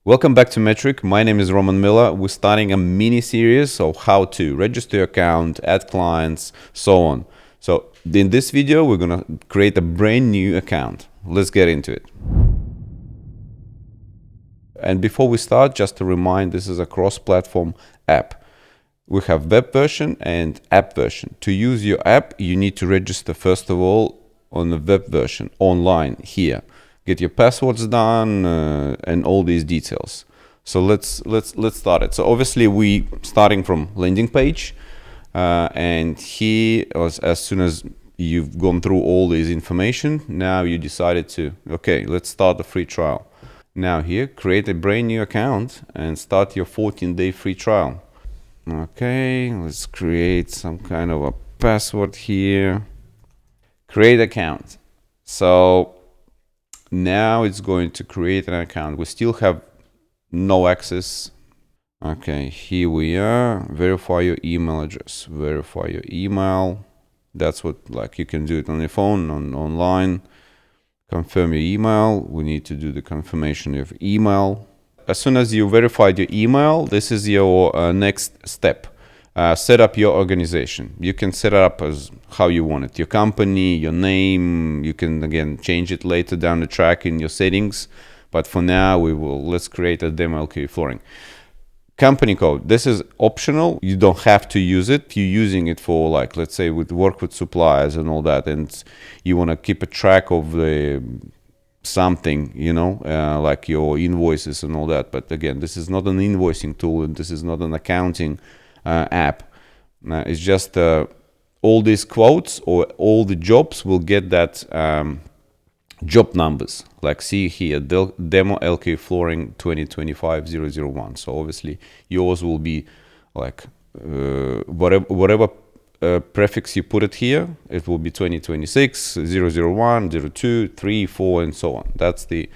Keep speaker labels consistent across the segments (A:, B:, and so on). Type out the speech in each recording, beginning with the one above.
A: Welcome back to M2tric. My name is Roman Miller. We're starting a mini series of how to register your account, add clients, so on. So in this video, we're going to create a brand new account. Let's get into it. And before we start, just to remind, this is a cross-platform app. We have web version and app version. To use your app, you need to register first of all on the web version online here. Get your passwords done and all these details. So let's start it. So obviously we starting from landing page, and here as soon as you've gone through all this information, now you decided to let's start the free trial. Now here, create a brand new account and start your 14-day free trial. Okay, let's create some kind of a password here. Create account. So now it's going to create an account. We still have no access. Okay, here we are. Verify your email address. Verify your email. That's what, like, you can do it on your phone, online. Confirm your email. We need to do the confirmation of email. As soon as you verified your email, this is your next step. Set up your organization. You can set it up as how you want it. Your company, your name. You can again change it later down the track in your settings. But for now, let's create a demo LKE flooring. Company code. This is optional. You don't have to use it. You're using it for, like, let's say work with suppliers and all that, and you want to keep a track of the something, like your invoices and all that. But again, this is not an invoicing tool, and this is not an accounting app. It's just all these quotes or all the jobs will get that job numbers. Like, see here, demo LKE flooring 2025-001. So obviously yours will be like whatever prefix you put it here, it will be 2026, 001, 02, 3, 4, and so on. That's the,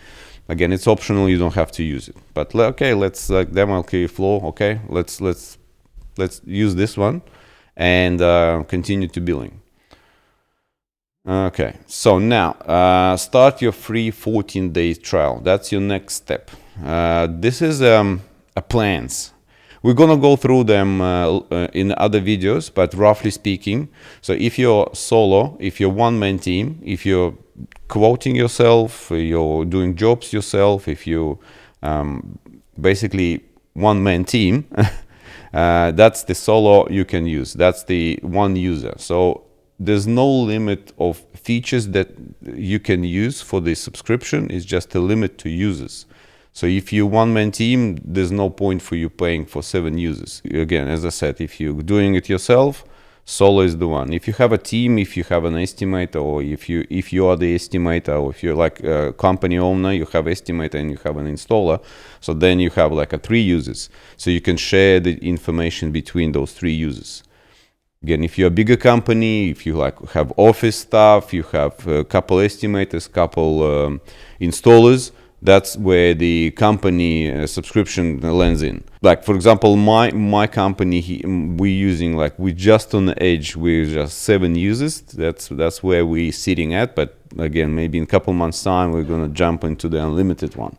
A: again, it's optional. You don't have to use it. But okay, let's demo LKE floor. Okay, let's use this one and continue to billing. Okay, so now start your free 14-day trial. That's your next step. This is a plans. We're gonna go through them in other videos, but roughly speaking, so if you're solo, if you're one-man team, if you're quoting yourself, you're doing jobs yourself, if you basically one-man team, that's the solo you can use. That's the one user. So there's no limit of features that you can use for the subscription. It's just a limit to users. So if you're one-man team, there's no point for you paying for 7 users. Again, as I said, if you're doing it yourself, solo is the one. If you have a team, if you have an estimator, or if you are the estimator, or if you're like a company owner, you have estimator and you have an installer, so then you have like 3 users. So you can share the information between those 3 users. Again, if you're a bigger company, if you have office staff, you have a couple estimators, couple installers, that's where the company subscription lands in. Like, for example, my company, we're just on the edge. We're just 7 users. That's where we're sitting at. But again, maybe in a couple months' time, we're gonna jump into the unlimited one,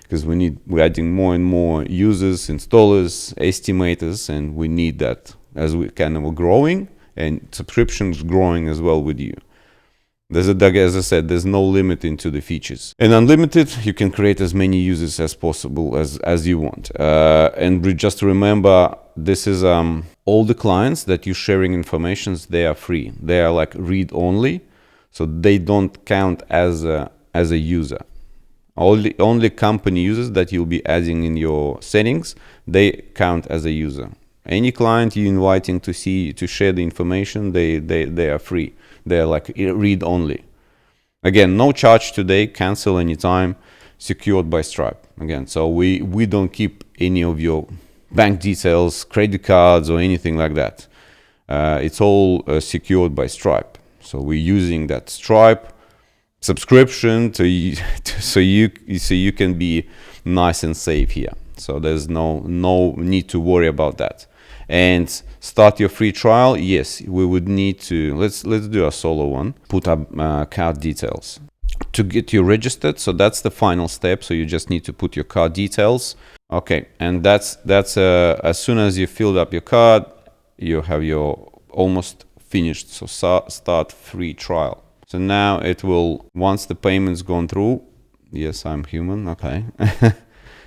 A: because we're adding more and more users, installers, estimators, and we need that as we kind of growing, and subscriptions growing as well with you. As I said, there's no limit into the features. And unlimited, you can create as many users as possible as you want. And just remember, this is all the clients that you're sharing informations, they are free. They are like read-only, so they don't count as a user. Only company users that you'll be adding in your settings, they count as a user. Any client you're inviting to share the information, they are free. They're like read only. Again, no charge today, cancel anytime, secured by Stripe. Again, so we don't keep any of your bank details, credit cards, or anything like that. It's all secured by Stripe. So we're using that Stripe subscription so you can be nice and safe here. So there's no need to worry about that. And start your free trial. Yes, we would need to let's do a solo one. Put up card details. to get you registered. So that's the final step. So you just need to put your card details. Okay, and that's as soon as you filled up your card, you have your almost finished. So start free trial. So now it will, once the payment's gone through, yes, I'm human, okay.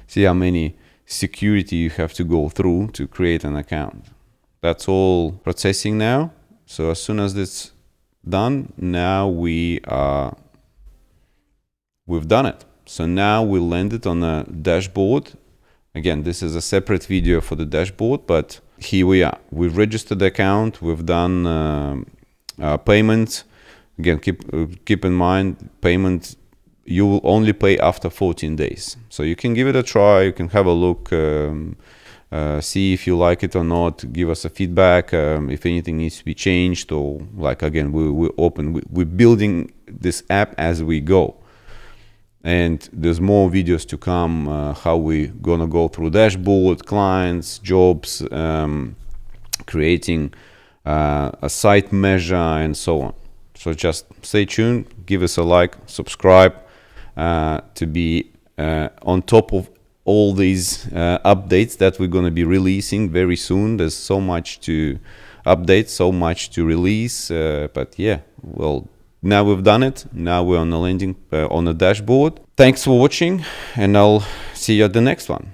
A: See how many security you have to go through to create an account. That's all processing now. So as soon as it's done, now we've done it. So now we landed on a dashboard. Again, this is a separate video for the dashboard, but here we are. We've registered the account. We've done payments. Again, keep in mind, payment, you will only pay after 14 days. So you can give it a try. You can have a look, see if you like it or not. Give us a feedback if anything needs to be changed, or like, again, we're building this app as we go. And there's more videos to come, how we're gonna go through dashboard, clients, jobs, creating a site measure, and so on. So just stay tuned, give us a like, subscribe to be on top of all these updates that we're gonna be releasing very soon. There's so much to update, so much to release, but yeah, well, now we've done it. Now we're on the landing, on the dashboard. Thanks for watching, and I'll see you at the next one.